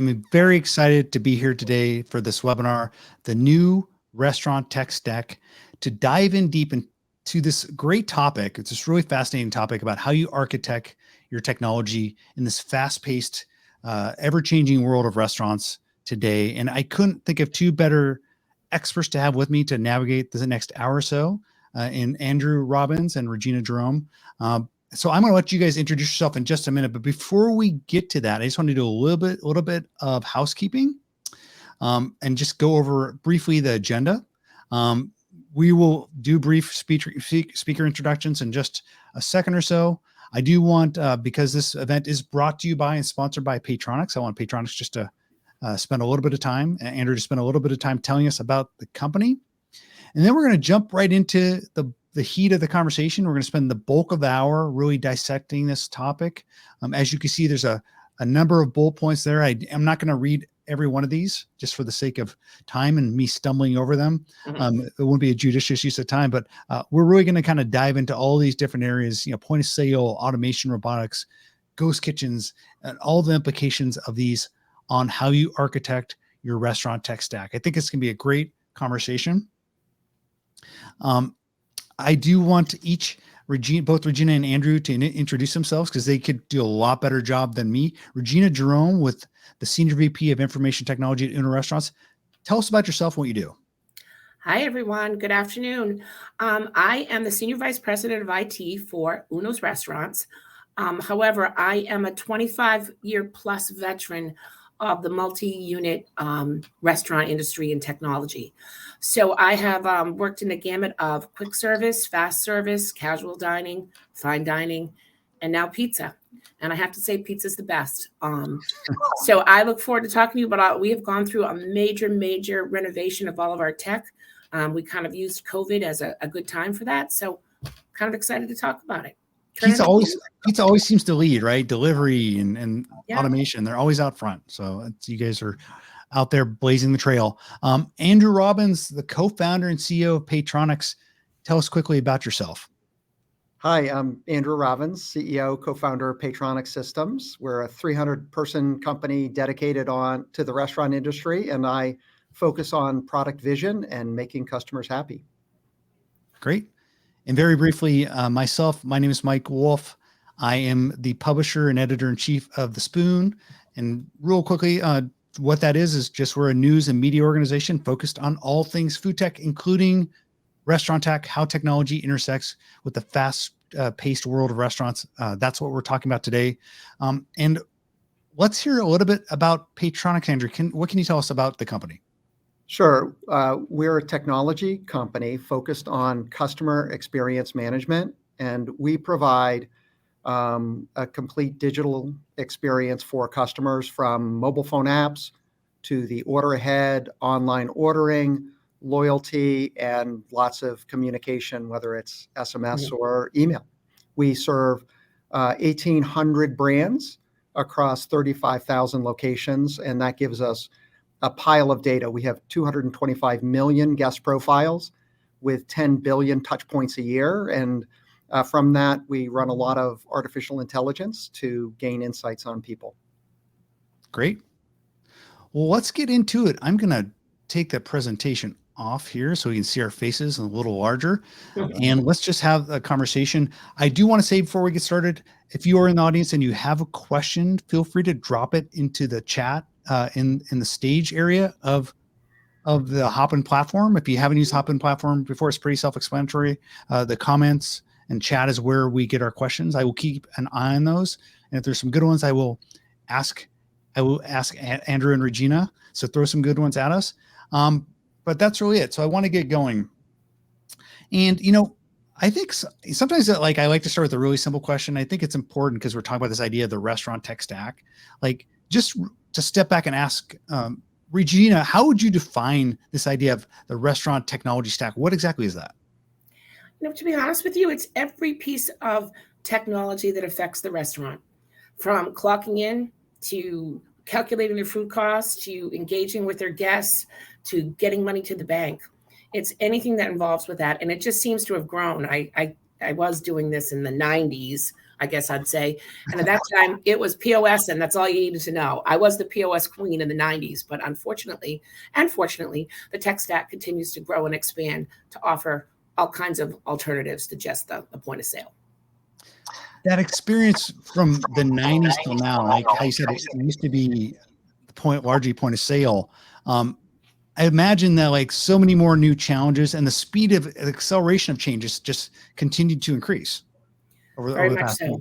I'm very excited to be here today for this webinar, the new restaurant tech stack, to dive in deep into this great topic. It's this really fascinating topic about how you architect your technology in this fast-paced, ever-changing world of restaurants today. And I couldn't think of two better experts to have with me to navigate the next hour or so, in Andrew Robbins and Regina Jerome. So I'm going to let you guys introduce yourself in just a minute, but before we get to that, I just want to do a little bit of housekeeping, and just go over briefly the agenda. We will do brief speaker introductions in just a second or so. I do want, because this event is brought to you by and sponsored by Paytronixx, I want Paytronixx just to spend a little bit of time, Andrew, to spend a little bit of time telling us about the company. And then we're going to jump right into the heat of the conversation. We're going to spend the bulk of the hour really dissecting this topic. As you can see, there's a number of bullet points there. I'm not going to read every one of these just for the sake of time and me stumbling over them. It wouldn't be a judicious use of time, but we're really going to kind of dive into all these different areas, point of sale, automation, robotics, ghost kitchens, and all the implications of these on how you architect your restaurant tech stack. I think it's going to be a great conversation. I do want both Regina and Andrew to introduce themselves because they could do a lot better job than me. Regina Jerome, with the Senior VP of Information Technology at Uno Restaurants. Tell us about yourself and what you do. Hi, everyone. Good afternoon. I am the Senior Vice President of IT for Uno's Restaurants. However, I am a 25-year plus veteran of the multi-unit restaurant industry and technology. So I have worked in the gamut of quick service, fast service, casual dining, fine dining, and now pizza. And I have to say pizza's the best. So I look forward to talking to you about, we have gone through a major renovation of all of our tech. We kind of used COVID as a good time for that. So kind of excited to talk about it. Pizza always seems to lead, right? Delivery and automation. They're always out front. So you guys are out there blazing the trail. Andrew Robbins, the co-founder and CEO of Paytronixx. Tell us quickly about yourself. Hi, I'm Andrew Robbins, CEO, co-founder of Paytronixx Systems. We're a 300-person company dedicated to the restaurant industry, and I focus on product vision and making customers happy. Great. And very briefly, myself, my name is Mike Wolf. I am the publisher and editor-in-chief of The Spoon. And real quickly, what that is just we're a news and media organization focused on all things food tech, including restaurant tech, how technology intersects with the fast-paced world of restaurants. That's what we're talking about today. And let's hear a little bit about Paytronixx, Andrew. What can you tell us about the company? Sure. We're a technology company focused on customer experience management, and we provide a complete digital experience for customers, from mobile phone apps to the order ahead, online ordering, loyalty, and lots of communication, whether it's SMS or email. We serve 1,800 brands across 35,000 locations, and that gives us a pile of data. We have 225 million guest profiles with 10 billion touch points a year. And from that, we run a lot of artificial intelligence to gain insights on people. Great. Well, let's get into it. I'm going to take the presentation off here so we can see our faces a little larger. And let's just have a conversation. I do want to say before we get started, if you are in the audience and you have a question, feel free to drop it into the chat in the stage area of the Hopin platform. If you haven't used Hopin platform before, it's pretty self-explanatory. The comments and chat is where we get our questions. I will keep an eye on those. And if there's some good ones, I will ask Andrew and Regina. So throw some good ones at us. But that's really it. So I want to get going. And, I think sometimes I like to start with a really simple question. I think it's important because we're talking about this idea of the restaurant tech stack. Like, just to step back and ask, Regina, how would you define this idea of the restaurant technology stack? What exactly is that? To be honest with you, it's every piece of technology that affects the restaurant, from clocking in to calculating their food costs, to engaging with their guests, to getting money to the bank. It's anything that involves with that. And it just seems to have grown. I was doing this in the 90s I guess I'd say. And at that time, it was POS, and that's all you needed to know. I was the POS queen in the 90s, but unfortunately, and fortunately, the tech stack continues to grow and expand to offer all kinds of alternatives to just the point of sale. That experience from the 90s till now, like how you said, it used to be largely point of sale. I imagine that like so many more new challenges and the speed of acceleration of changes just continued to increase over the past year.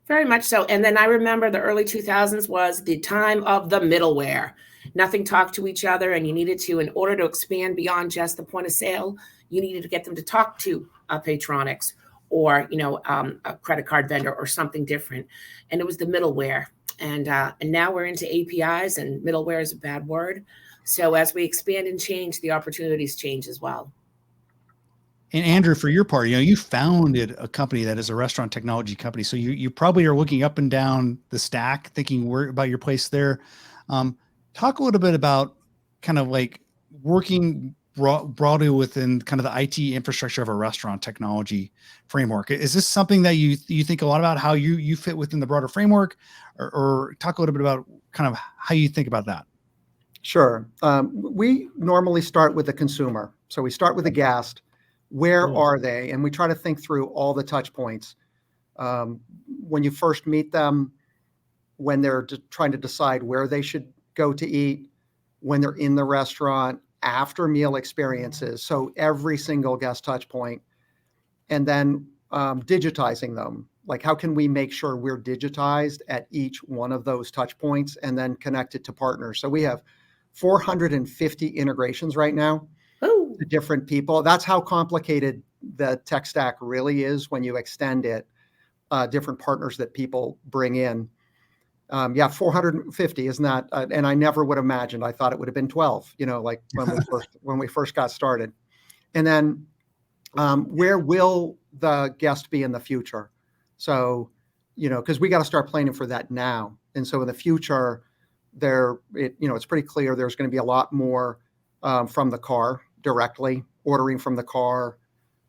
Very much so. And then I remember the early 2000s was the time of the middleware. Nothing talked to each other, and you needed to, in order to expand beyond just the point of sale, you needed to get them to talk to a Paytronixx or a credit card vendor or something different. And it was the middleware. And now we're into APIs, and middleware is a bad word. So as we expand and change, the opportunities change as well. And Andrew, for your part, you founded a company that is a restaurant technology company. So you probably are looking up and down the stack, thinking about your place there. Talk a little bit about kind of like working broadly within kind of the IT infrastructure of a restaurant technology framework. Is this something that you think a lot about, how you fit within the broader framework, or talk a little bit about kind of how you think about that? Sure. We normally start with the consumer. So we start with the guest. Where are they? And we try to think through all the touch points. When you first meet them, when they're trying to decide where they should go to eat, when they're in the restaurant, after meal experiences. So every single guest touch point, and then digitizing them. Like, how can we make sure we're digitized at each one of those touch points and then connected to partners? So we have 450 integrations right now to different people. That's how complicated the tech stack really is when you extend it, different partners that people bring in. 450, isn't that? And I never would have imagined. I thought it would have been 12, like when we first got started. And then where will the guest be in the future? So, because we got to start planning for that now. And so in the future, it's pretty clear there's going to be a lot more from the car directly, ordering from the car,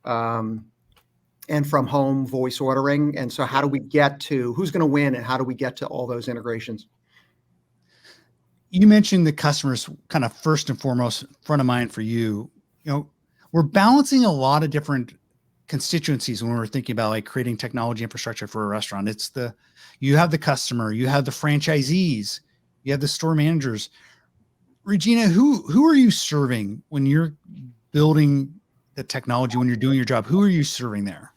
and from home voice ordering. And so how do we get to who's going to win, and how do we get to all those integrations? You mentioned the customers kind of first and foremost front of mind for you. We're balancing a lot of different constituencies when we're thinking about like creating technology infrastructure for a restaurant. You have the customer, you have the franchisees, you have the store managers. Regina, who are you serving when you're building the technology, when you're doing your job? Who are you serving there?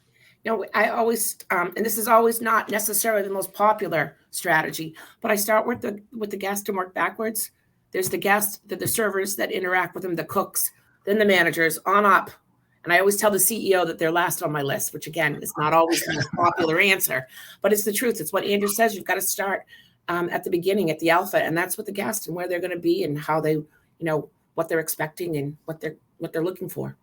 I always, and this is always not necessarily the most popular strategy, but I start with the guest and work backwards. There's the guest, the servers that interact with them, the cooks, then the managers, on up. And I always tell the CEO that they're last on my list, which again is not always the most popular answer, but it's the truth. It's what Andrew says. You've got to start at the beginning, at the alpha, and that's with the guest and where they're going to be and how they, what they're expecting and what they're looking for.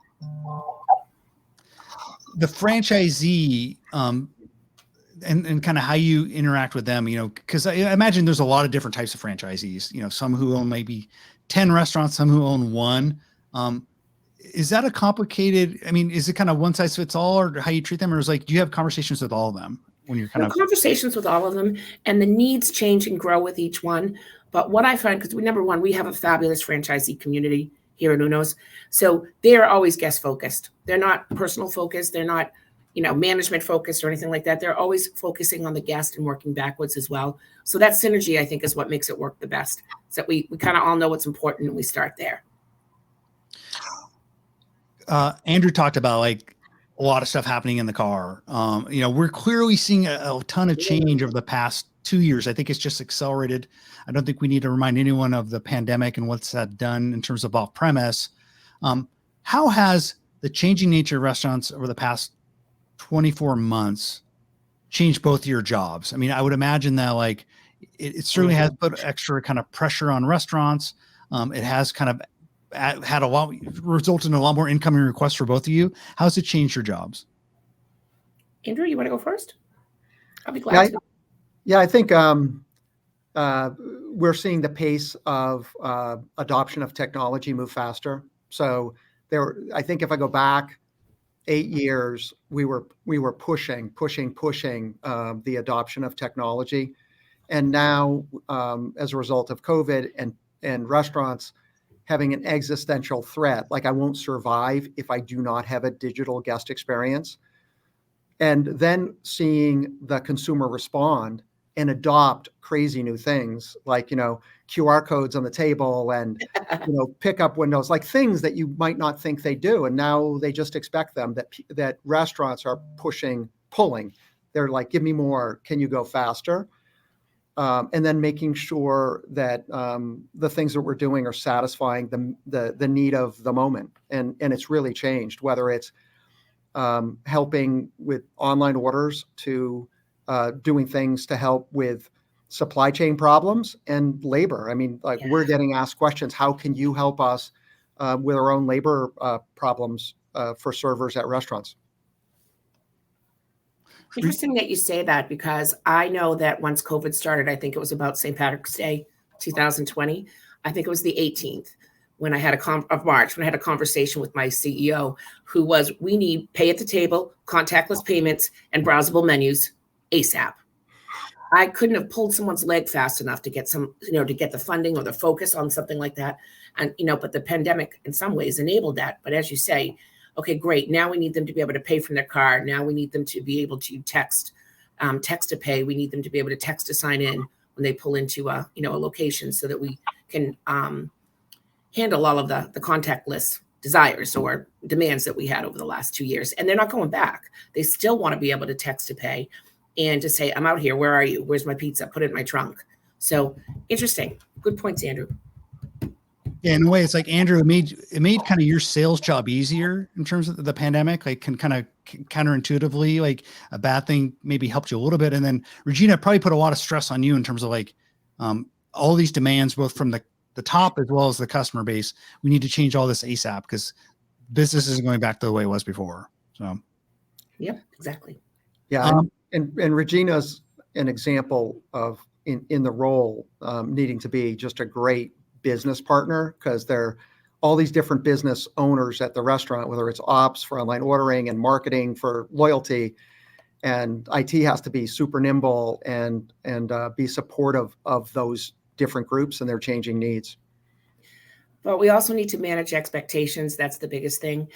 The franchisee and kind of how you interact with them, because I imagine there's a lot of different types of franchisees, some who own maybe 10 restaurants, some who own one. Is that a complicated, is it kind of one size fits all, or how you treat them? Or is do you have conversations with all of them when you're conversations with all of them, and the needs change and grow with each one. But what I find, because number one, we have a fabulous franchisee community here at Uno's. So they're always guest focused. They're not personal focused. They're not, management focused or anything like that. They're always focusing on the guest and working backwards as well. So that synergy, I think, is what makes it work the best. So we kind of all know what's important and we start there. Andrew talked about a lot of stuff happening in the car. We're clearly seeing a ton of change over the past 2 years. I think it's just accelerated. I don't think we need to remind anyone of the pandemic and what's that done in terms of off-premise. How has the changing nature of restaurants over the past 24 months changed both your jobs? I would imagine that it certainly has put extra kind of pressure on restaurants. It has kind of resulted in a lot more incoming requests for both of you. How's it changed your jobs? Andrew, you want to go first? I'll be glad to. Yeah, I think we're seeing the pace of adoption of technology move faster. So I think if I go back 8 years, we were pushing the adoption of technology. And now, as a result of COVID and restaurants having an existential threat, like I won't survive if I do not have a digital guest experience, and then seeing the consumer respond and adopt crazy new things like, QR codes on the table and, pickup windows, like things that you might not think they do. And now they just expect them, that restaurants are pulling. They're like, give me more. Can you go faster? And then making sure that the things that we're doing are satisfying the need of the moment. And it's really changed, whether it's helping with online orders to doing things to help with supply chain problems and labor. I mean, like we're getting asked questions, how can you help us with our own labor problems for servers at restaurants? Interesting that you say that, because I know that once COVID started, I think it was about St. Patrick's Day, 2020. I think it was the 18th when I had of March, when I had a conversation with my CEO, who was, we need pay at the table, contactless payments, and browsable menus ASAP. I couldn't have pulled someone's leg fast enough to get to get the funding or the focus on something like that. And, but the pandemic in some ways enabled that. But as you say, okay, great. Now we need them to be able to pay from their car. Now we need them to be able to text to pay. We need them to be able to text to sign in when they pull into a location, so that we can handle all of the contactless desires or demands that we had over the last 2 years. And they're not going back. They still want to be able to text to pay and to say, I'm out here. Where are you? Where's my pizza? Put it in my trunk. So interesting. Good points, Andrew. Yeah, in a way, it's like, Andrew, it made kind of your sales job easier in terms of the pandemic, like can kind of counterintuitively, like a bad thing maybe helped you a little bit. And then Regina probably put a lot of stress on you in terms of like all these demands, both from the top as well as the customer base. We need to change all this ASAP because business isn't going back to the way it was before. So, yep, exactly. Yeah. And Regina's an example of in the role needing to be just a great business partner, because they're all these different business owners at the restaurant, whether it's ops for online ordering and marketing for loyalty, and IT has to be super nimble and be supportive of those different groups and their changing needs. But we also need to manage expectations. That's the biggest thing,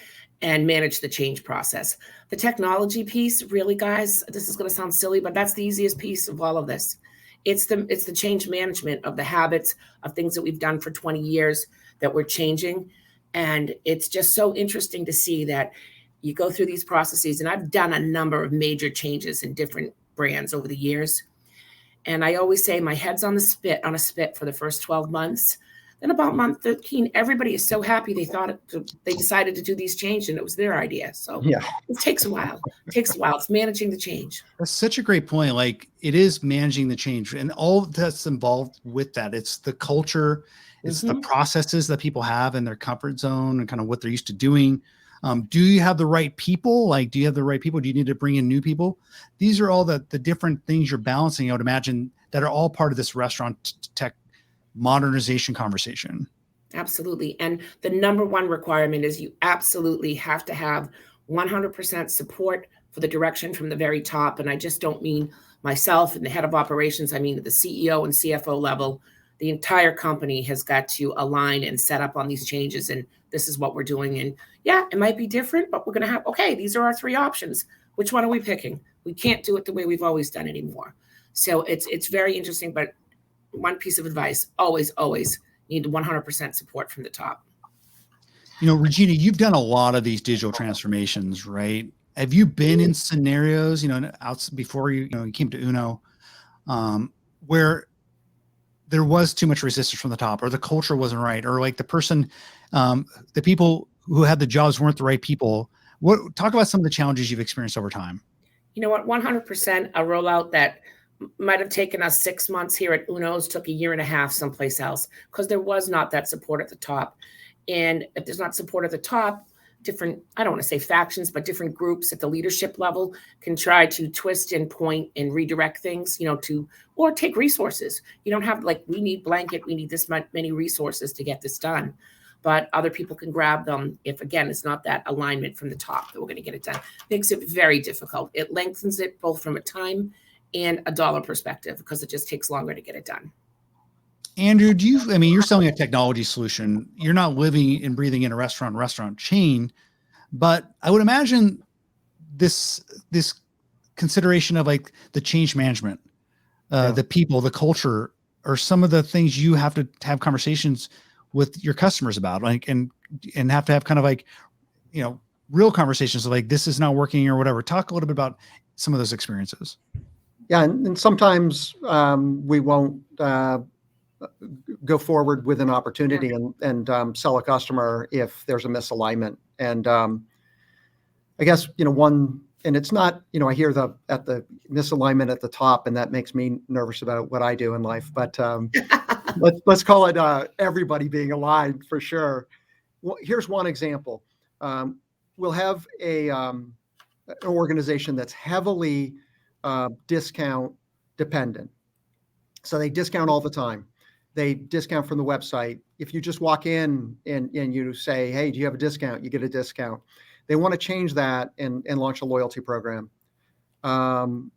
and manage the change process. The technology piece, really, guys, this is going to sound silly, but that's the easiest piece of all of this. It's the change management of the habits of things that we've done for 20 years that we're changing. And it's just so interesting to see that you go through these processes. And I've done a number of major changes in different brands over the years. And I always say my head's on a spit for the first 12 months. Then about month 13, everybody is so happy they decided to do these changes, and it was their idea. So yeah, it takes a while. It's managing the change. That's such a great point. Like, it is managing the change and all that's involved with that. It's the culture, it's the processes that people have in their comfort zone and kind of what they're used to doing. Do you have the right people? Like, do you have the right people? Do you need to bring in new people? These are all the different things you're balancing, I would imagine, that are all part of this restaurant tech modernization conversation. Absolutely. And the number one requirement is you absolutely have to have 100% support for the direction from the very top. And I just don't mean myself and the head of operations. I mean, at the CEO and CFO level, the entire company has got to align and set up on these changes. And this is what we're doing. And yeah, it might be different, but we're going to have, okay, these are our three options. Which one are we picking? We can't do it the way we've always done anymore. So it's very interesting, but one piece of advice, always need 100% support from the top. Regina, you've done a lot of these digital transformations, right? Have you been in scenarios, out before you came to Uno, where there was too much resistance from the top, or the culture wasn't right, or like the person, the people who had the jobs weren't the right people? Talk about some of the challenges you've experienced over time. You know what? 100%, a rollout that might have taken us 6 months here at Uno's took a year and a half someplace else, because there was not that support at the top. And if there's not support at the top, different, I don't want to say factions, but different groups at the leadership level can try to twist and point and redirect things, or take resources. You don't have we need blanket, we need this many resources to get this done. but other people can grab them if, again, it's not that alignment from the top that we're going to get it done. Makes it very difficult. It lengthens it both from a time and a dollar perspective because it just takes longer to get it done. Andrew, you're selling a technology solution. You're not living and breathing in a restaurant chain, but I would imagine this consideration of like the change management, the people, the culture, are some of the things you have to have conversations with your customers about, like, and have to have kind of like, real conversations like this is not working or whatever. Talk a little bit about some of those experiences. Yeah. And sometimes we won't go forward with an opportunity and sell a customer if there's a misalignment. And I guess, and it's not, I hear at the misalignment at the top, and that makes me nervous about what I do in life, but let's call it everybody being aligned for sure. Well, here's one example. We'll have an organization that's heavily discount dependent. So they discount all the time. They discount from the website. If you just walk in and you say, hey, do you have a discount? You get a discount. They want to change that and launch a loyalty program. And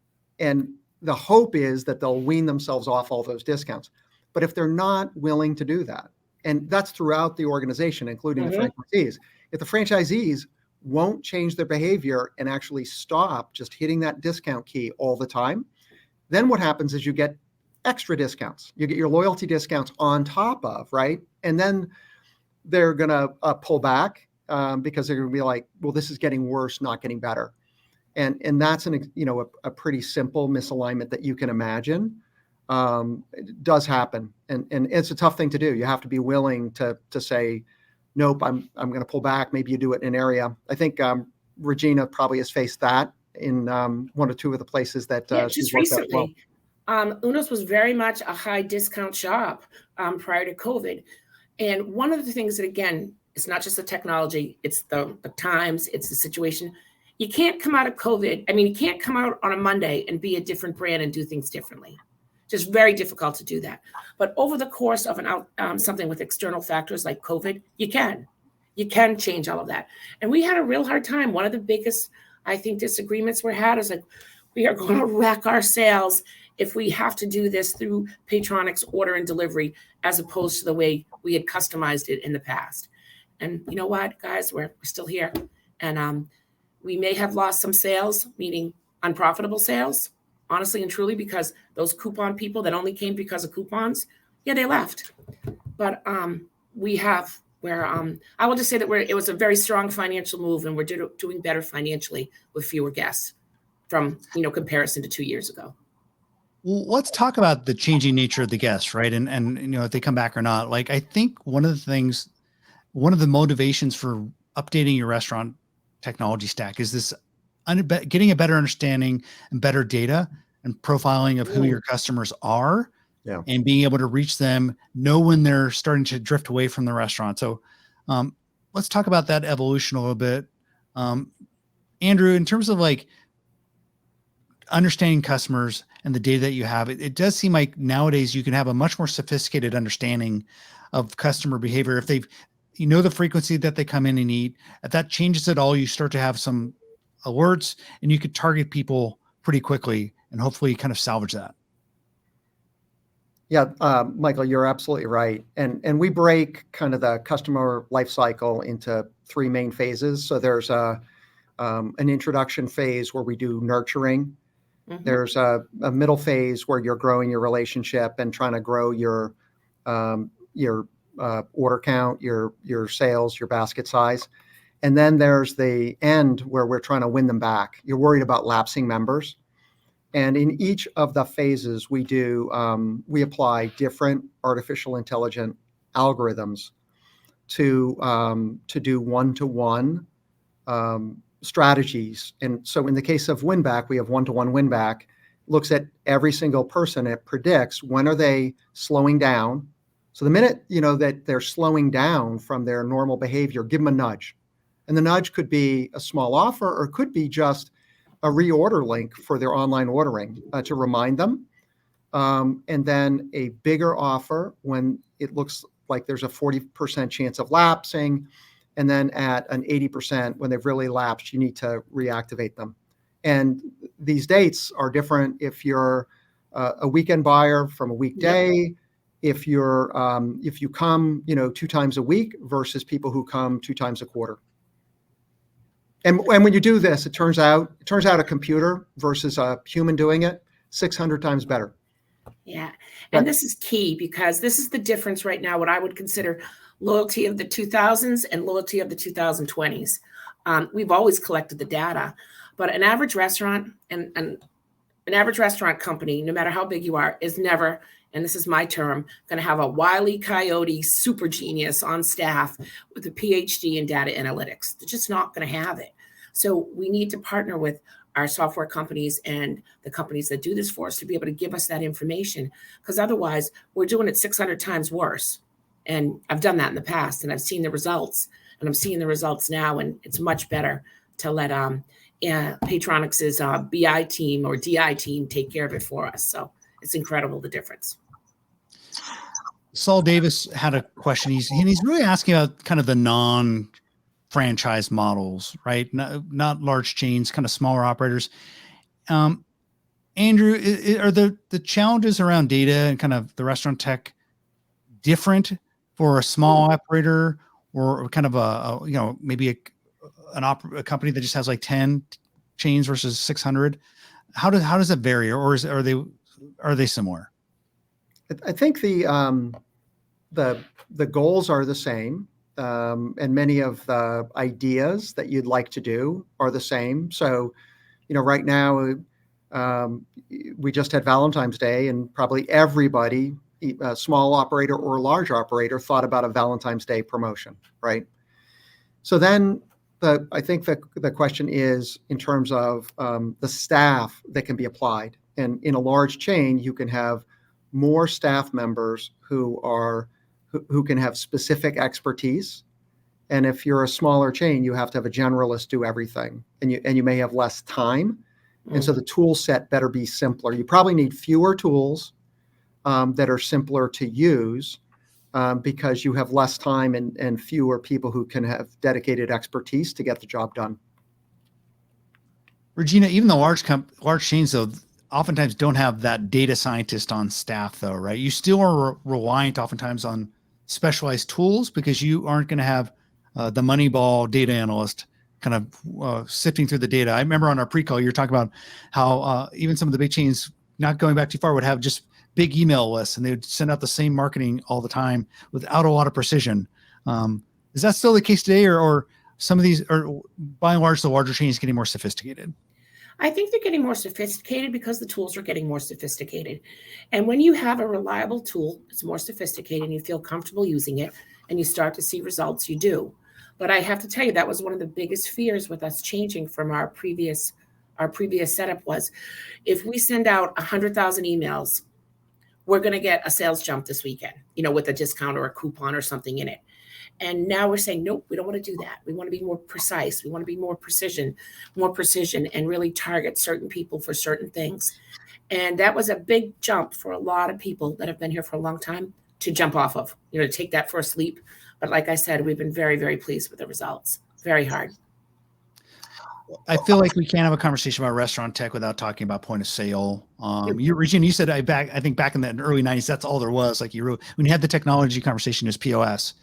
the hope is that they'll wean themselves off all those discounts. But if they're not willing to do that, and that's throughout the organization, including the franchisees, if the franchisees won't change their behavior and actually stop just hitting that discount key all the time, then what happens is you get extra discounts. You get your loyalty discounts on top of, right? And then they're going to pull back because they're going to be like, well, this is getting worse, not getting better. And that's a pretty simple misalignment that you can imagine. It does happen. And it's a tough thing to do. You have to be willing to say, nope, I'm going to pull back. Maybe you do it in an area. I think Regina probably has faced that in one or two of the places that just recently. Uno's was very much a high discount shop prior to COVID. And one of the things that, again, it's not just the technology, it's the times, it's the situation. You can't come out of COVID. I mean, you can't come out on a Monday and be a different brand and do things differently. Just very difficult to do that. But over the course of something with external factors like COVID, you can change all of that. And we had a real hard time. One of the biggest, I think, disagreements we had is like, we are going to wreck our sales if we have to do this through Paytronixx order and delivery, as opposed to the way we had customized it in the past. And you know what, guys, we're still here. And we may have lost some sales, meaning unprofitable sales, honestly and truly, because those coupon people that only came because of coupons, they left. But I will just say that it was a very strong financial move, and we're doing better financially with fewer guests from, comparison to 2 years ago. Well, let's talk about the changing nature of the guests, right? And if they come back or not. Like, I think one of the motivations for updating your restaurant technology stack is this getting a better understanding and better data and profiling of who your customers are, and being able to reach them, know when they're starting to drift away from the restaurant. So let's talk about that evolution a little bit. Andrew, in terms of like understanding customers and the data that you have, it does seem like nowadays you can have a much more sophisticated understanding of customer behavior. If the frequency that they come in and eat, if that changes at all, you start to have some alerts, and you could target people pretty quickly and hopefully kind of salvage that. Yeah, Michael, you're absolutely right. And we break kind of the customer life cycle into three main phases. So there's an introduction phase where we do nurturing. Mm-hmm. There's a middle phase where you're growing your relationship and trying to grow your order count, your sales, your basket size. And then there's the end where we're trying to win them back. You're worried about lapsing members. And in each of the phases, we apply different artificial intelligence algorithms to do one-to-one strategies. And so in the case of win back, we have one-to-one win back, looks at every single person. It predicts when are they slowing down. So the minute, that they're slowing down from their normal behavior, give them a nudge. And the nudge could be a small offer, or it could be just a reorder link for their online ordering to remind them. And then a bigger offer when it looks like there's a 40% chance of lapsing. And then at an 80%, when they've really lapsed, you need to reactivate them. And these dates are different if you're a weekend buyer from a weekday, yep. If you come, 2 times a week versus people who come 2 times a quarter. And when you do this, it turns out a computer versus a human doing it 600 times better. Yeah. And this is key, because this is the difference right now, what I would consider loyalty of the 2000s and loyalty of the 2020s. We've always collected the data, but an average restaurant and an average restaurant company, no matter how big you are, is never, and this is my term, going to have a Wile E. Coyote super genius on staff with a PhD in data analytics. They're just not going to have it. So we need to partner with our software companies and the companies that do this for us to be able to give us that information, because otherwise we're doing it 600 times worse. And I've done that in the past, and I've seen the results, and I'm seeing the results now, and it's much better to let Paytronixx's BI team or DI team take care of it for us. So it's incredible, the difference. Saul Davis had a question. He's really asking about kind of the non-franchise models, right? Not large chains, kind of smaller operators. Andrew, are the challenges around data and kind of the restaurant tech different for a small operator, or kind of maybe a company that just has like 10 chains versus 600? How does that vary, or are they similar? I think the goals are the same, and many of the ideas that you'd like to do are the same. So, right now we just had Valentine's Day, and probably everybody, a small operator or a large operator, thought about a Valentine's Day promotion, right? So then I think the question is in terms of the staff that can be applied. And in a large chain, you can have more staff members who can have specific expertise. And if you're a smaller chain, you have to have a generalist do everything, and you may have less time. And so the tool set better be simpler. You probably need fewer tools that are simpler to use, because you have less time and fewer people who can have dedicated expertise to get the job done. Regina, even the large chains, though, oftentimes don't have that data scientist on staff, though, right? You still are reliant oftentimes on specialized tools, because you aren't going to have the Moneyball data analyst kind of sifting through the data. I remember on our pre-call, you were talking about how even some of the big chains, not going back too far, would have just big email lists, and they would send out the same marketing all the time without a lot of precision. Is that still the case today, or some of these, or by and large, the larger chains getting more sophisticated? I think they're getting more sophisticated because the tools are getting more sophisticated. And when you have a reliable tool, it's more sophisticated, and you feel comfortable using it, and you start to see results, you do. But I have to tell you, that was one of the biggest fears with us changing from our previous setup was, if we send out 100,000 emails, we're going to get a sales jump this weekend, with a discount or a coupon or something in it. And now we're saying, nope, we don't want to do that. We want to be more precise. We want to be more precision, and really target certain people for certain things. And that was a big jump for a lot of people that have been here for a long time to jump off of, to take that first leap. But like I said, we've been very, very pleased with the results. Very hard. I feel like we can't have a conversation about restaurant tech without talking about point of sale. Regina, you said I think back in the early 90s, that's all there was. Like when you had the technology conversation, is POS.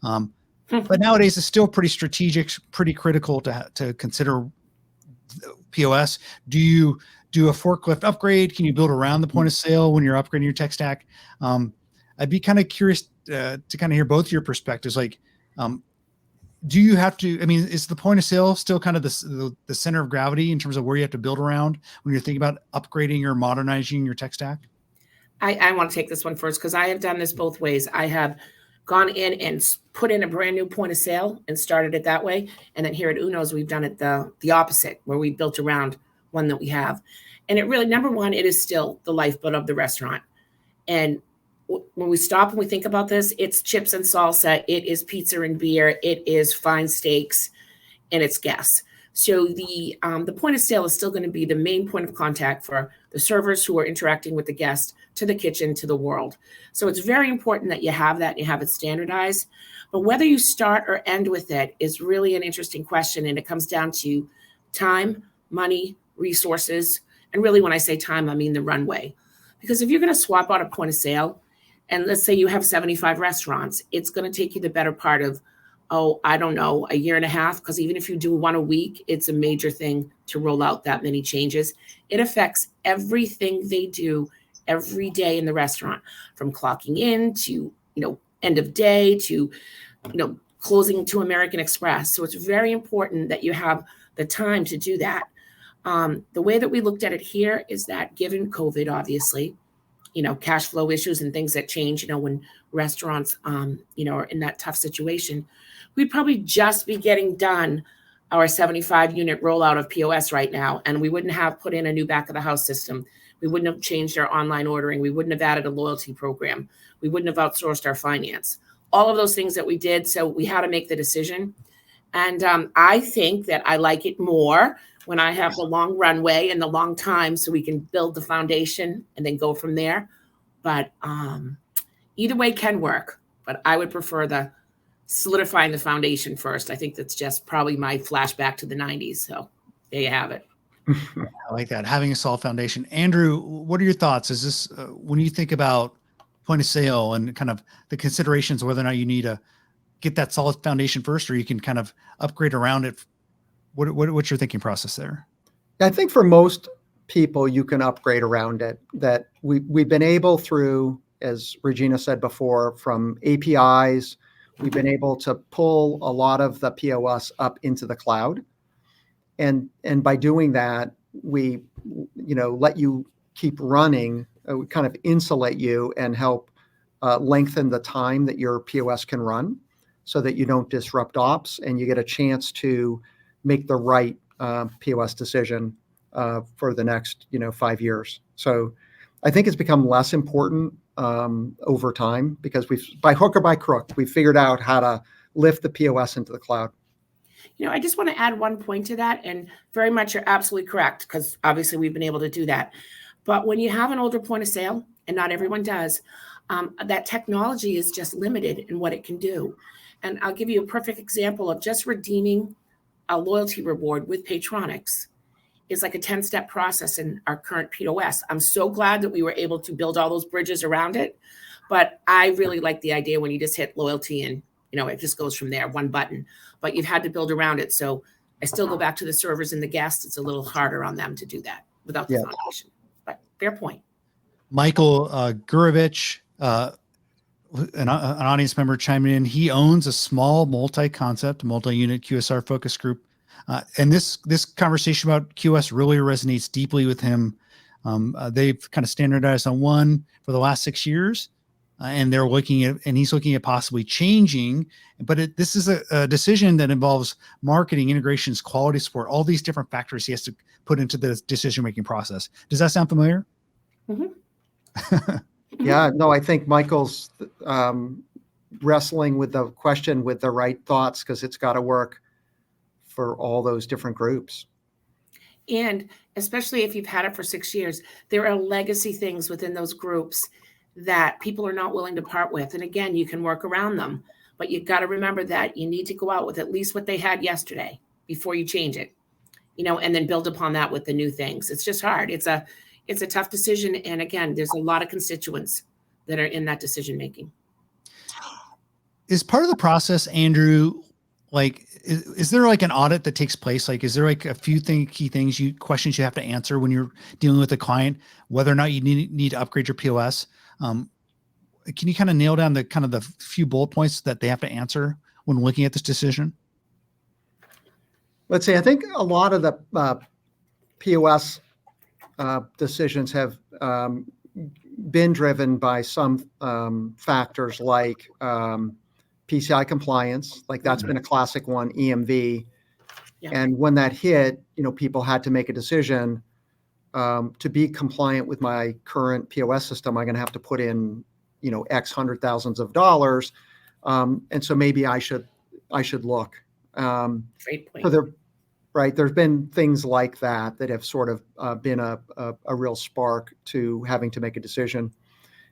But nowadays it's still pretty strategic, pretty critical to consider POS. Do you do a forklift upgrade? Can you build around the point of sale when you're upgrading your tech stack? I'd be kind of curious to kind of hear both your perspectives. Like, do you have to, is the point of sale still kind of the center of gravity in terms of where you have to build around when you're thinking about upgrading or modernizing your tech stack? I want to take this one first, because I have done this both ways. I have gone in and put in a brand new point of sale and started it that way. And then here at Uno's, we've done it the opposite, where we built around one that we have. And it really, number one, it is still the lifeblood of the restaurant. And when we stop and we think about this, it's chips and salsa, it is pizza and beer, it is fine steaks, and it's guests. So the point of sale is still going to be the main point of contact for the servers who are interacting with the guest, to the kitchen, to the world. So it's very important that you have that, you have it standardized. But whether you start or end with it is really an interesting question. And it comes down to time, money, resources. And really, when I say time, I mean the runway. Because if you're going to swap out a point of sale, and let's say you have 75 restaurants, it's going to take you the better part of, I don't know, a year and a half. Because even if you do one a week, it's a major thing to roll out that many changes. It affects everything they do every day in the restaurant, from clocking in to, end of day to, closing to American Express. So it's very important that you have the time to do that. The way that we looked at it here is that given COVID, obviously, cash flow issues and things that change, when restaurants, are in that tough situation, we'd probably just be getting done our 75 unit rollout of POS right now. And we wouldn't have put in a new back of the house system. We wouldn't have changed our online ordering. We wouldn't have added a loyalty program. We wouldn't have outsourced our finance. All of those things that we did. So we had to make the decision. And I think that I like it more when I have the long runway and the long time, so we can build the foundation and then go from there. But either way can work. But I would prefer the solidifying the foundation first. I think that's just probably my flashback to the 90s. So there you have it. I like that. Having a solid foundation. Andrew, what are your thoughts? Is this, when you think about point of sale and kind of the considerations, whether or not you need to get that solid foundation first, or you can kind of upgrade around it? What's your thinking process there? I think for most people, you can upgrade around it. That we've been able through, as Regina said before, from APIs, we've been able to pull a lot of the POS up into the cloud. And by doing that, we, let you keep running, we kind of insulate you and help lengthen the time that your POS can run, so that you don't disrupt ops and you get a chance to make the right POS decision for the next, 5 years. So I think it's become less important over time, because by hook or by crook, we've figured out how to lift the POS into the cloud. I just want to add one point to that, and very much you're absolutely correct, because obviously we've been able to do that. But when you have an older point of sale, and not everyone does, that technology is just limited in what it can do. And I'll give you a perfect example of just redeeming a loyalty reward with Paytronixx. Is like a 10-step process in our current POS. I'm so glad that we were able to build all those bridges around it. But I really like the idea when you just hit loyalty and, it just goes from there, one button. But you've had to build around it. So I still go back to the servers and the guests. It's a little harder on them to do that without the foundation. But fair point. Michael Gurovich, an audience member chiming in. He owns a small multi-concept, multi-unit QSR focus group. And this conversation about QS really resonates deeply with him. They've kind of standardized on one for the last 6 years, and he's looking at possibly changing. But this is a decision that involves marketing, integrations, quality support, all these different factors he has to put into the decision-making process. Does that sound familiar? Mm-hmm. Yeah, no, I think Michael's wrestling with the question with the right thoughts, because it's got to work for all those different groups. And especially if you've had it for 6 years, there are legacy things within those groups that people are not willing to part with. And again, you can work around them, but you've got to remember that you need to go out with at least what they had yesterday before you change it, and then build upon that with the new things. It's just hard. It's a tough decision. And again, there's a lot of constituents that are in that decision-making. Is part of the process, Andrew, like, is there like an audit that takes place? Like, is there like a few key questions you have to answer when you're dealing with a client, whether or not you need to upgrade your POS? Can you kind of nail down the few bullet points that they have to answer when looking at this decision? Let's see. I think a lot of the POS decisions have been driven by some factors like PCI compliance, like that's been a classic one, EMV. Yeah. And when that hit, people had to make a decision to be compliant with my current POS system. I'm going to have to put in, X hundred thousands of dollars. And so maybe I should look. Great point. right? There's been things like that have sort of been a real spark to having to make a decision.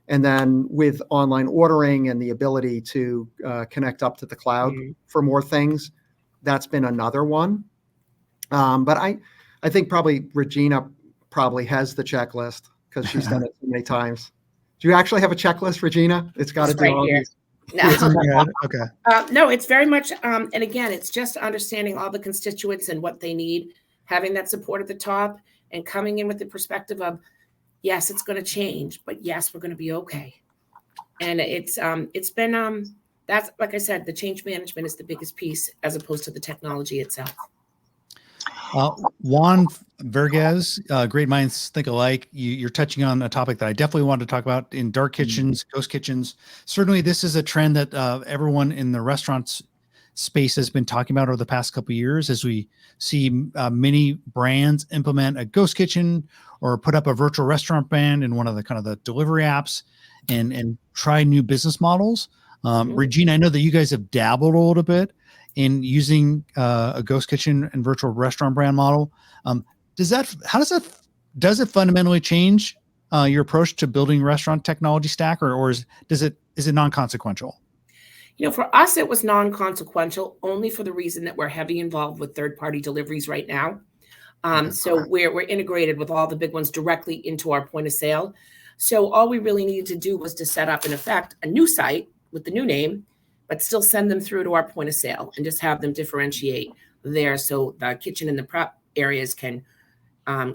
And then with online ordering and the ability to connect up to the cloud for more things, that's been another one. But I think probably Regina probably has the checklist because she's done it so many times. Do you actually have a checklist, Regina? It's got to do all these. It's in your head? Okay. No, it's very much, and again, it's just understanding all the constituents and what they need, having that support at the top, and coming in with the perspective of, yes, it's going to change, but yes, we're going to be okay. And it's been that's, like I said, the change management is the biggest piece as opposed to the technology itself. Juan Vergez, great minds think alike. You're touching on a topic that I definitely wanted to talk about in dark kitchens, ghost kitchens. Certainly, this is a trend that everyone in the restaurants space has been talking about over the past couple of years, as we see many brands implement a ghost kitchen or put up a virtual restaurant brand in one of the kind of the delivery apps and try new business models. Regina, I know that you guys have dabbled a little bit in using a ghost kitchen and virtual restaurant brand model. Does it fundamentally change your approach to building restaurant technology stack, or is it non-consequential? For us, it was non-consequential only for the reason that we're heavy involved with third-party deliveries right now. So we're integrated with all the big ones directly into our point of sale. So all we really needed to do was to set up, in effect, a new site with the new name, but still send them through to our point of sale and just have them differentiate there, so the kitchen and the prep areas can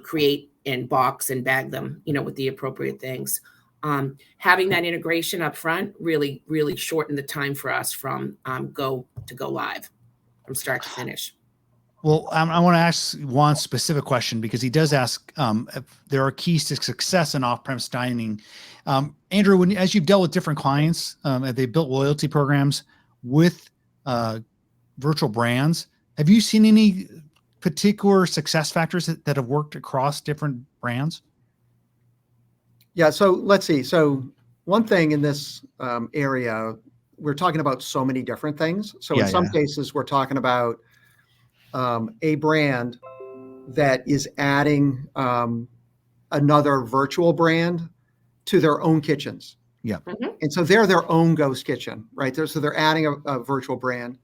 create and box and bag them, with the appropriate things. Having that integration up front really, really shortened the time for us from go live, from start to finish. Well, I want to ask Juan a specific question, because he does ask if there are keys to success in off-premise dining. Andrew, as you've dealt with different clients, they built loyalty programs with virtual brands. Have you seen any particular success factors that have worked across different brands? Yeah. So let's see. So one thing in this area, we're talking about so many different things. So in some cases, we're talking about a brand that is adding another virtual brand to their own kitchens. Yeah. And so they're their own ghost kitchen, right? So they're adding a virtual brand.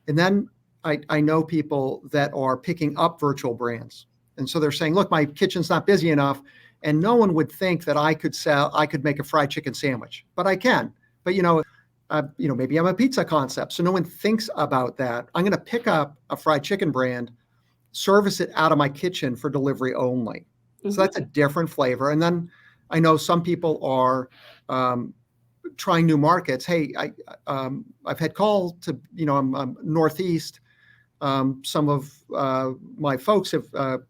And then I know people that are picking up virtual brands. And so they're saying, look, my kitchen's not busy enough, and no one would think that I could make a fried chicken sandwich, but I can. But, maybe I'm a pizza concept, so no one thinks about that. I'm going to pick up a fried chicken brand, service it out of my kitchen for delivery only. So that's a different flavor. And then I know some people are trying new markets. Hey, I've had calls to, I'm Northeast. Some of my folks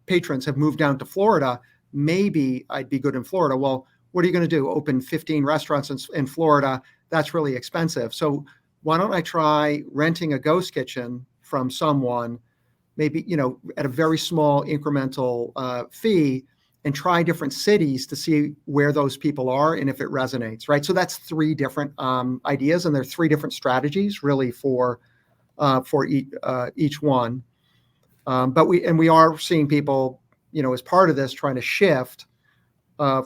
patrons have moved down to Florida. Maybe I'd be good in Florida. Well, what are you going to do? Open 15 restaurants in Florida? That's really expensive. So why don't I try renting a ghost kitchen from someone, maybe, at a very small incremental fee, and try different cities to see where those people are and if it resonates, right? So that's three different ideas, and there are three different strategies really for each one. But we are seeing people, as part of this, trying to shift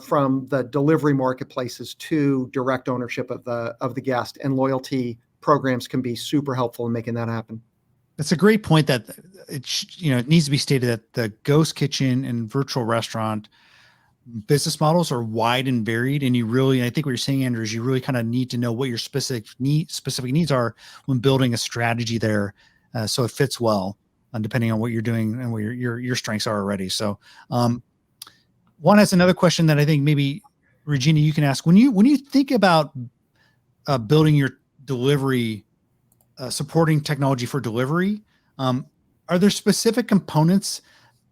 from the delivery marketplaces to direct ownership of the guest, and loyalty programs can be super helpful in making that happen. That's a great point, that it needs to be stated that the ghost kitchen and virtual restaurant business models are wide and varied. And I think what you're saying, Andrew, is you really kind of need to know what your specific needs are when building a strategy there. So it fits well, depending on what you're doing and what your strengths are already. So one has another question that I think maybe, Regina, you can ask. When you think about building your delivery, supporting technology for delivery, are there specific components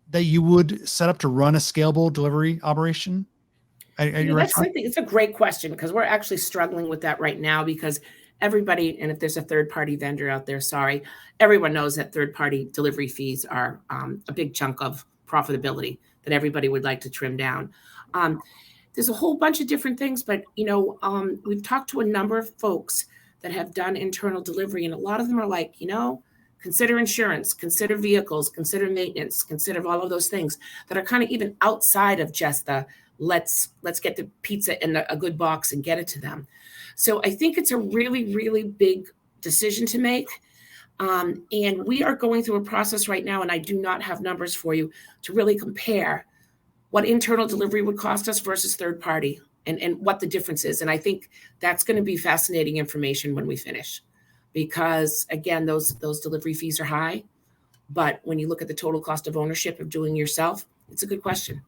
that you would set up to run a scalable delivery operation? It's a great question, because we're actually struggling with that right now, because everybody, and if there's a third-party vendor out there, sorry, everyone knows that third-party delivery fees are a big chunk of profitability that everybody would like to trim down. There's a whole bunch of different things, but we've talked to a number of folks that have done internal delivery, and a lot of them are like, Consider insurance, consider vehicles, consider maintenance, consider all of those things that are kind of even outside of just the let's get the pizza in a good box and get it to them. So I think it's a really, really big decision to make. And we are going through a process right now, and I do not have numbers for you to really compare what internal delivery would cost us versus third party and what the difference is. And I think that's going to be fascinating information when we finish, because again, those delivery fees are high. But when you look at the total cost of ownership of doing yourself, it's a good question.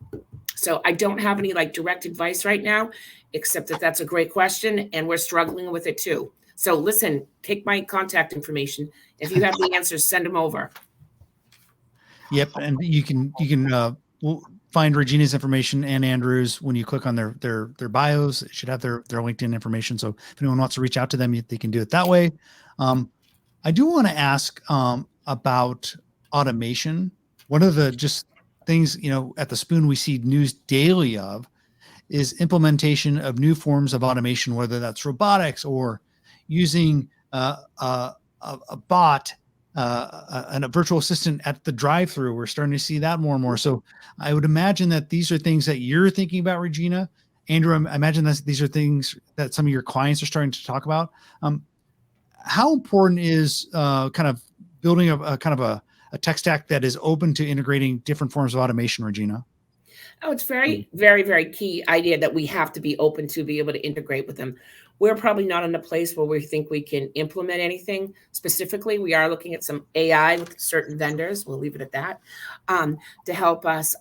So I don't have any like direct advice right now, except that that's a great question and we're struggling with it too. So listen, take my contact information. If you have the answers, send them over. Yep. And you can find Regina's information and Andrew's when you click on their bios. It should have their LinkedIn information. So if anyone wants to reach out to them, they can do it that way. I do want to ask about automation. One of the just things, at the Spoon, we see news daily of is implementation of new forms of automation, whether that's robotics or using a bot and a virtual assistant at the drive-through. We're starting to see that more and more. So I would imagine that these are things that you're thinking about, Regina. Andrew, I imagine that these are things that some of your clients are starting to talk about. How important is kind of building a kind of a tech stack that is open to integrating different forms of automation, Regina? Oh, it's very, very, very key idea that we have to be open to be able to integrate with them. We're probably not in a place where we think we can implement anything specifically. We are looking at some AI with certain vendors. We'll leave it at that, to help us,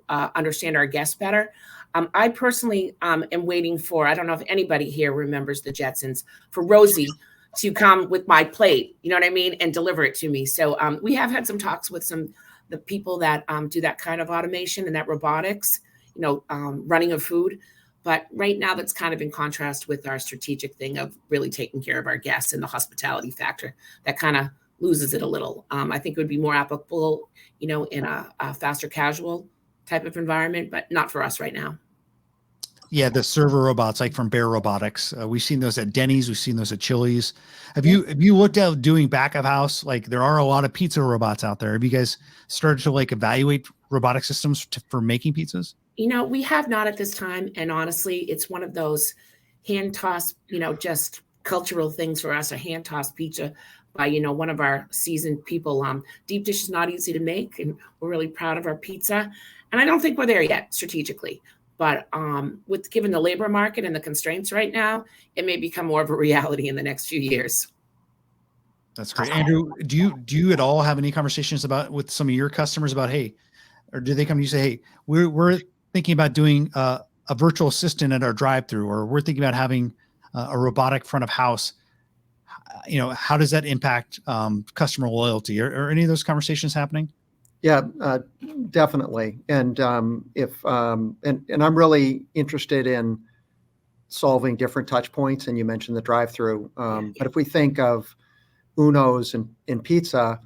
understand our guests better. I personally am waiting for, I don't know if anybody here remembers the Jetsons, for Rosie to come with my plate, you know what I mean, and deliver it to me. So we have had some talks with the people that do that kind of automation and that robotics, running of food. But right now that's kind of in contrast with our strategic thing of really taking care of our guests and the hospitality factor that kind of loses it a little. I think it would be more applicable, in a faster casual type of environment, but not for us right now. Yeah, the server robots, like from Bear Robotics. We've seen those at Denny's. We've seen those at Chili's. Have you looked at doing back of house? Like there are a lot of pizza robots out there. Have you guys started to evaluate robotic systems for making pizzas? We have not at this time. And honestly, it's one of those hand tossed, just cultural things for us, a hand tossed pizza by, one of our seasoned people. Deep dish is not easy to make, and we're really proud of our pizza. And I don't think we're there yet strategically. But with given the labor market and the constraints right now, it may become more of a reality in the next few years. That's great. Andrew, do you at all have any conversations with some of your customers about, hey, or do they come to you and say, hey, we're thinking about doing a virtual assistant at our drive-through, or we're thinking about having a robotic front of house? How does that impact customer loyalty? Are any of those conversations happening? Yeah, definitely. And and I'm really interested in solving different touch points. And you mentioned the drive-through. But if we think of Uno's and pizza,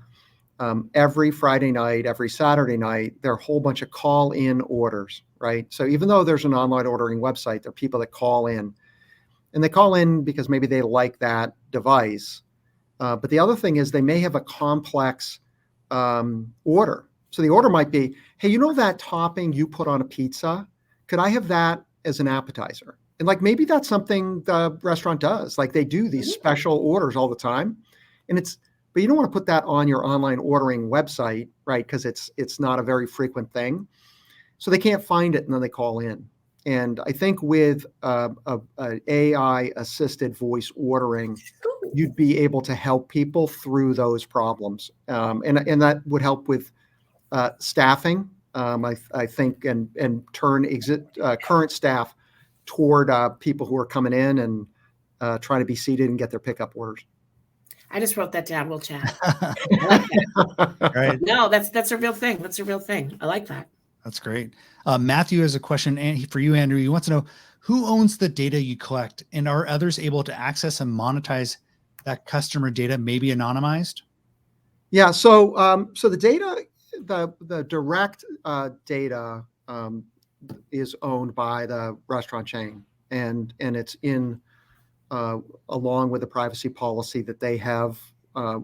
every Friday night, every Saturday night, there are a whole bunch of call-in orders, right? So even though there's an online ordering website, there are people that call in. And they call in because maybe they like that device. But the other thing is they may have a complex order. So the order might be, hey, that topping you put on a pizza? Could I have that as an appetizer? And maybe that's something the restaurant does. They do these special orders all the time. But you don't want to put that on your online ordering website, right? Because it's not a very frequent thing. So they can't find it, and then they call in. And I think with a AI assisted voice ordering, you'd be able to help people through those problems. And that would help with staffing, I think, and turn current staff toward people who are coming in and trying to be seated and get their pickup orders. I just wrote that down. We'll chat. Right. No, that's a real thing. That's a real thing. I like that. That's great. Matthew has a question for you, Andrew. He wants to know, who owns the data you collect, and are others able to access and monetize that customer data, maybe anonymized? Yeah. So the data, the direct data is owned by the restaurant chain, and it's in along with the privacy policy that they have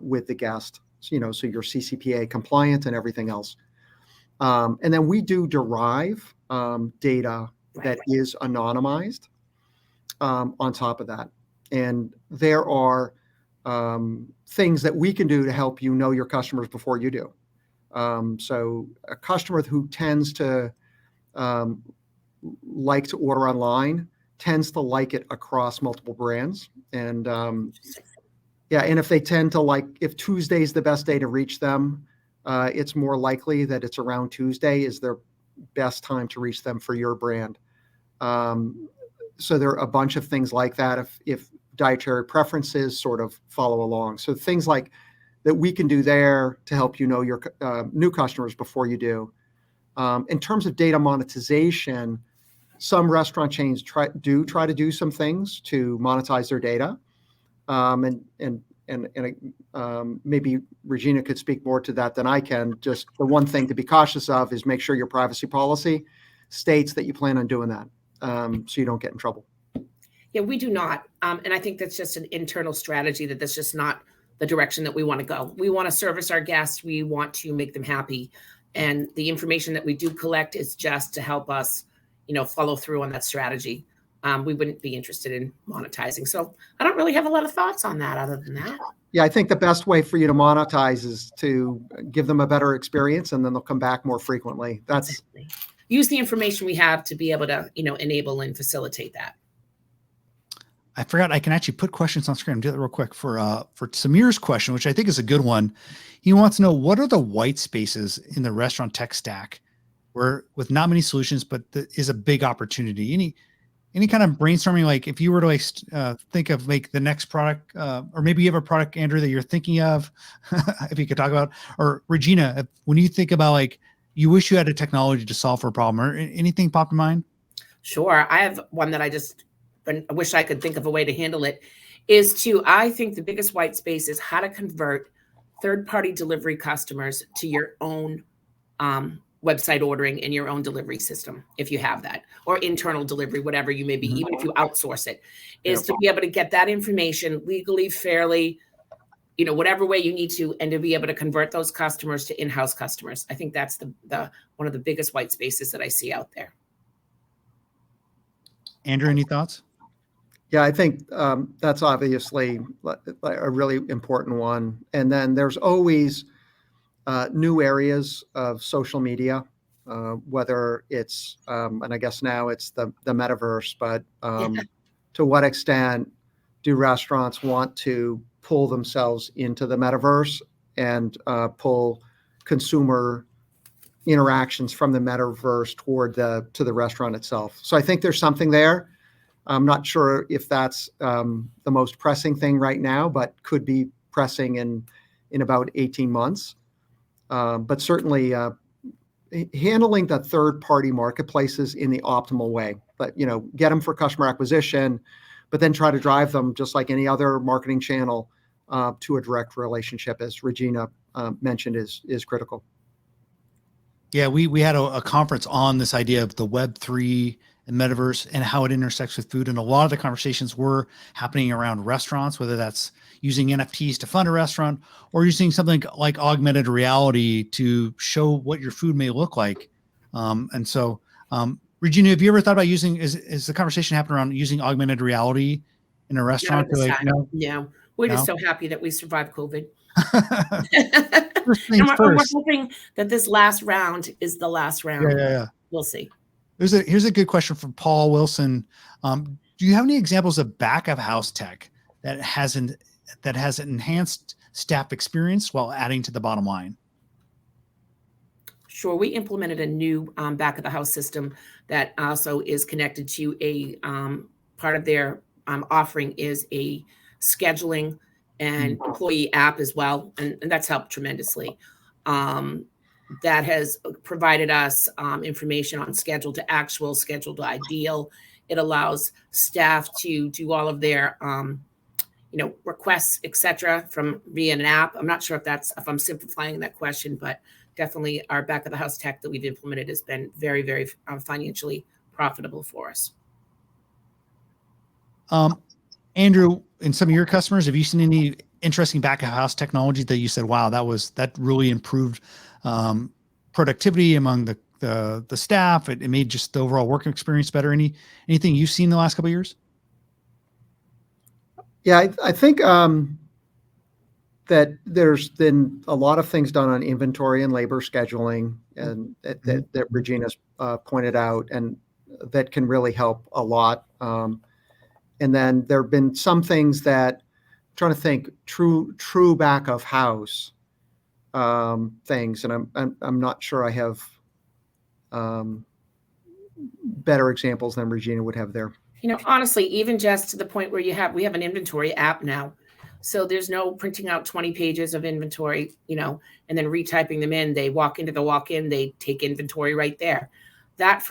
with the guest, so you're CCPA compliant and everything else. And then we do derive data that is anonymized on top of that. And there are things that we can do to help you know your customers before you do. So a customer who tends to like to order online tends to like it across multiple brands. And and if they tend to if Tuesday's the best day to reach them, it's more likely that it's around Tuesday is their best time to reach them for your brand. So there are a bunch of things like that if dietary preferences sort of follow along. So things like that we can do there to help you know your new customers before you do. In terms of data monetization, some restaurant chains try to do some things to monetize their data. And maybe Regina could speak more to that than I can. Just the one thing to be cautious of is make sure your privacy policy states that you plan on doing that, so you don't get in trouble. Yeah, we do not. And I think that's just an internal strategy that's just not the direction that we want to go. We want to service our guests. We want to make them happy. And the information that we do collect is just to help us, follow through on that strategy. We wouldn't be interested in monetizing. So I don't really have a lot of thoughts on that other than that. Yeah, I think the best way for you to monetize is to give them a better experience, and then they'll come back more frequently. That's exactly. Use the information we have to be able to, enable and facilitate that. I forgot I can actually put questions on screen. Do that real quick for Samir's question, which I think is a good one. He wants to know, what are the white spaces in the restaurant tech stack where with not many solutions, but is a big opportunity? Any kind of brainstorming, like if you were to think of the next product, or maybe you have a product, Andrew, that you're thinking of, if you could talk about, or Regina, when you think about you wish you had a technology to solve for a problem, or anything pop to mind? Sure. I have one that I wish I could think of a way to handle it, I think the biggest white space is how to convert third-party delivery customers to your own website ordering and your own delivery system, if you have that, or internal delivery, whatever you may be, even if you outsource it, to be able to get that information legally, fairly, whatever way you need to, and to be able to convert those customers to in-house customers. I think that's the one of the biggest white spaces that I see out there. Andrew, any thoughts? Yeah, I think that's obviously a really important one. And then there's always new areas of social media, whether it's, and I guess now it's the metaverse, but to what extent do restaurants want to pull themselves into the metaverse and pull consumer interactions from the metaverse to the restaurant itself? So I think there's something there. I'm not sure if that's the most pressing thing right now, but could be pressing in about 18 months. But certainly handling the third-party marketplaces in the optimal way. But get them for customer acquisition, but then try to drive them just like any other marketing channel to a direct relationship, as Regina mentioned, is critical. Yeah, we had a conference on this idea of the Web3 and metaverse and how it intersects with food. And a lot of the conversations were happening around restaurants, whether that's using NFTs to fund a restaurant or using something like augmented reality to show what your food may look like. And so, Regina, have you ever thought about is the conversation happening around using augmented reality in a restaurant? No, we're just so happy that we survived COVID. First things first. We're hoping that this last round is the last round. Yeah. We'll see. Here's a good question from Paul Wilson. Do you have any examples of back of house tech that has enhanced staff experience while adding to the bottom line? Sure. We implemented a new back of the house system that also is connected to a part of their offering is a scheduling and employee app as well. And that's helped tremendously. That has provided us information on schedule to actual, schedule to ideal. It allows staff to do all of their, requests, etc., from via an app. I'm not sure if I'm simplifying that question, but definitely our back of the house tech that we've implemented has been very, very financially profitable for us. Andrew, in some of your customers, have you seen any interesting back of house technology that you said, wow, that really improved productivity among the staff? It made just the overall working experience better. Anything you've seen in the last couple of years? Yeah, I think that there's been a lot of things done on inventory and labor scheduling, and that Regina's pointed out, and that can really help a lot. And then there have been some things that, I'm trying to think, true back of house things, and I'm not sure I have better examples than Regina would have there. Honestly, even just to the point where we have an inventory app now. So there's no printing out 20 pages of inventory, and then retyping them in. They walk into the walk-in, they take inventory right there. That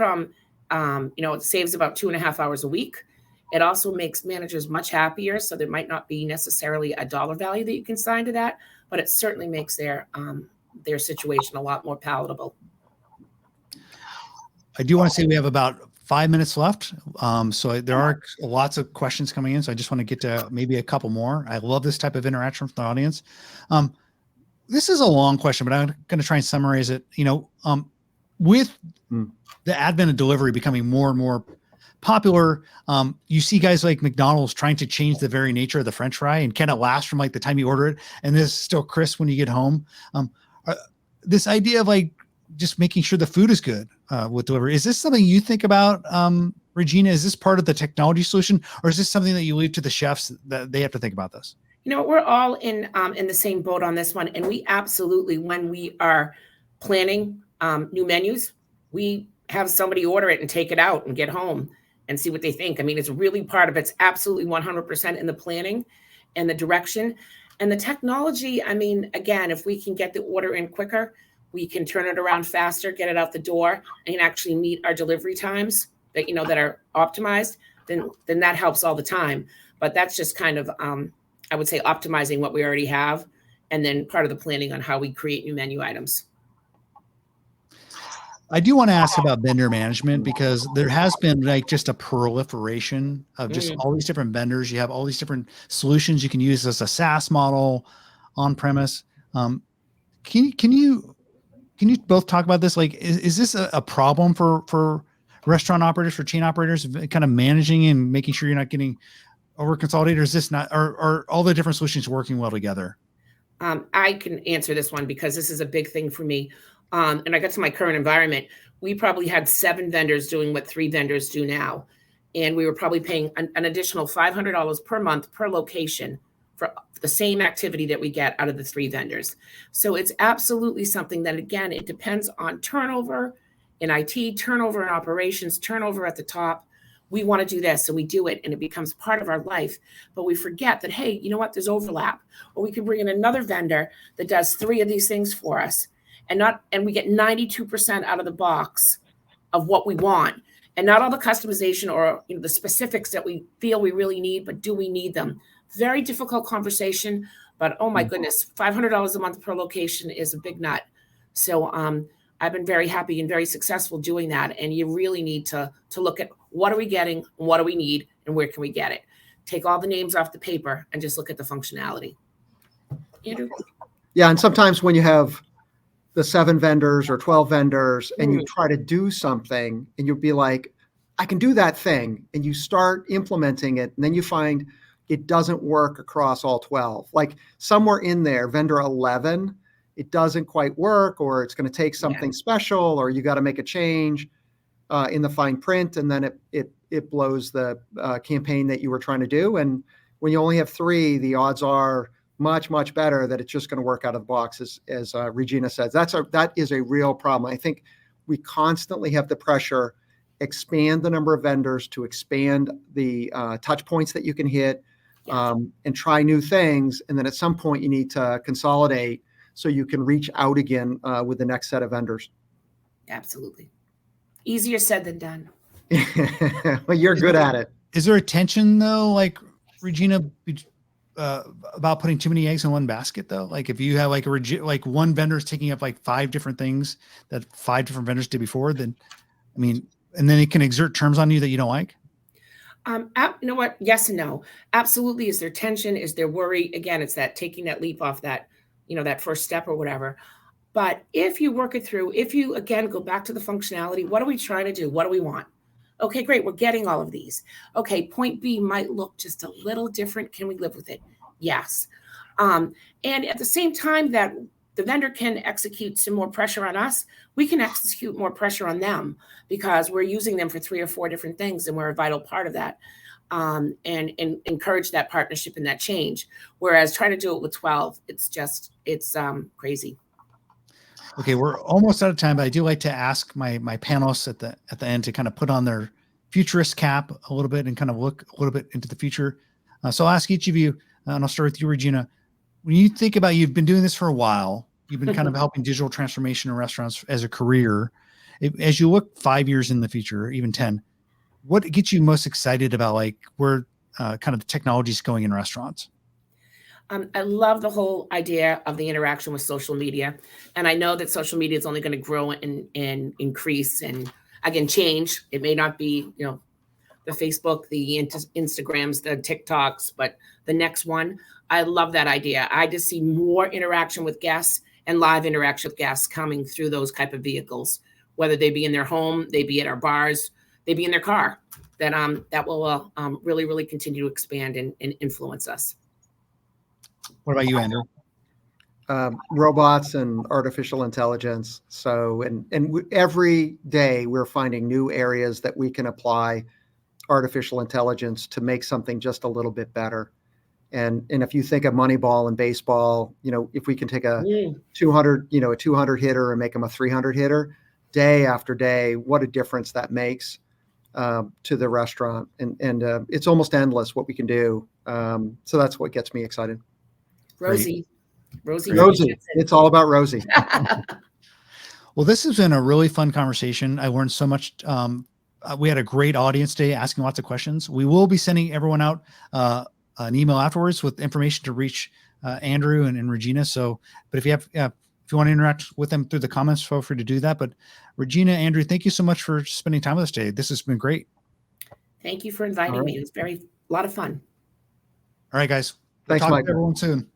it saves about 2.5 hours a week. It also makes managers much happier. So there might not be necessarily a dollar value that you can assign to that, but it certainly makes their situation a lot more palatable. I do want to say we have about 5 minutes left. So there are lots of questions coming in. So I just want to get to maybe a couple more. I love this type of interaction with the audience. This is a long question, but I'm going to try and summarize it. With the advent of delivery becoming more and more popular, you see guys like McDonald's trying to change the very nature of the French fry, and can it last from like the time you order it and this is still crisp when you get home? This idea of like just making sure the food is good with delivery. Is this something you think about, Regina? Is this part of the technology solution, or is this something that you leave to the chefs that they have to think about this? We're all in the same boat on this one. And we absolutely, when we are planning new menus, we have somebody order it and take it out and get home and see what they think. I mean, it's really part of it's absolutely 100% in the planning and the direction and the technology. I mean, again, if we can get the order in quicker, we can turn it around faster, get it out the door, and actually meet our delivery times that that are optimized. Then that helps all the time. But that's just kind of I would say optimizing what we already have, and then part of the planning on how we create new menu items. I do want to ask about vendor management, because there has been like just a proliferation of just all these different vendors. You have all these different solutions you can use as a SaaS model on premise. Can you both talk about this? Like, is this a problem for restaurant operators, for chain operators, kind of managing and making sure you're not getting over consolidated? Or is this not, are all the different solutions working well together? I can answer this one because this is a big thing for me. And I got to my current environment. We probably had 7 vendors doing what 3 vendors do now. And we were probably paying an additional $500 per month per location for the same activity that we get out of the 3 vendors. So it's absolutely something that, again, it depends on turnover in IT, turnover in operations, turnover at the top. We want to do this, so we do it, and it becomes part of our life. But we forget that, hey, you know what? There's overlap. Or we could bring in another vendor that does 3 of these things for us, and we get 92% out of the box of what we want, and not all the customization or the specifics that we feel we really need, but do we need them? Very difficult conversation, but oh my goodness, $500 a month per location is a big nut. So I've been very happy and very successful doing that. And you really need to look at what are we getting, what do we need, and where can we get it? Take all the names off the paper and just look at the functionality. Andrew? Yeah, and sometimes when you have the 7 vendors or 12 vendors and you try to do something and you'll be like, I can do that thing. And you start implementing it, and then you find it doesn't work across all 12. Like somewhere in there, vendor 11, it doesn't quite work, or it's going to take something special, or you got to make a change in the fine print, and then it blows the campaign that you were trying to do. And when you only have 3, the odds are much, much better that it's just going to work out of the box, as Regina says. That is a real problem. I think we constantly have the pressure, expand the number of vendors, to expand the touch points that you can hit, and try new things. And then at some point you need to consolidate so you can reach out again with the next set of vendors. Absolutely. Easier said than done. Well, you're good at it. Is there a tension though, like Regina, about putting too many eggs in one basket though? Like if you have like one vendor is taking up like 5 different things that 5 different vendors did before, then, I mean, and then it can exert terms on you that you don't like? You know what? Yes and no. Absolutely. Is there tension? Is there worry? Again, it's that taking that leap off that, that first step or whatever. But if you work it through, if you, again, go back to the functionality, what are we trying to do? What do we want? Okay, great. We're getting all of these. Okay, point B might look just a little different. Can we live with it? Yes. And at the same time that the vendor can execute some more pressure on us, we can execute more pressure on them because we're using them for 3 or 4 different things and we're a vital part of that. And encourage that partnership and that change. Whereas trying to do it with 12, it's crazy. Okay, we're almost out of time, but I do like to ask my panelists at the end to kind of put on their futurist cap a little bit and kind of look a little bit into the future. So I'll ask each of you, and I'll start with you, Regina. When you think about, you've been doing this for a while, you've been kind of helping digital transformation in restaurants as a career. As you look 5 years in the future, even 10, what gets you most excited about like where kind of the technology is going in restaurants? I love the whole idea of the interaction with social media. And I know that social media is only going to grow and increase and again, change. It may not be, the Facebook, the Instagrams, the TikToks, but the next one, I love that idea. I just see more interaction with guests and live interaction with guests coming through those type of vehicles, whether they be in their home, they be at our bars, they be in their car, that will really, really continue to expand and influence us. What about you, Andrew? Robots and artificial intelligence. So, every day we're finding new areas that we can apply artificial intelligence to make something just a little bit better. And if you think of Moneyball and baseball, if we can take a 200 hitter and make them a 300 hitter day after day, what a difference that makes to the restaurant. And it's almost endless what we can do. So that's what gets me excited. Rosie. It's all about Rosie. Well, this has been a really fun conversation. I learned so much. We had a great audience today asking lots of questions. We will be sending everyone out an email afterwards with information to reach Andrew and Regina. So, but if you want to interact with them through the comments, feel free to do that. But Regina, Andrew, thank you so much for spending time with us today. This has been great. Thank you for inviting me. It was a lot of fun. All right, guys. Thanks, Talk Mike. to everyone soon.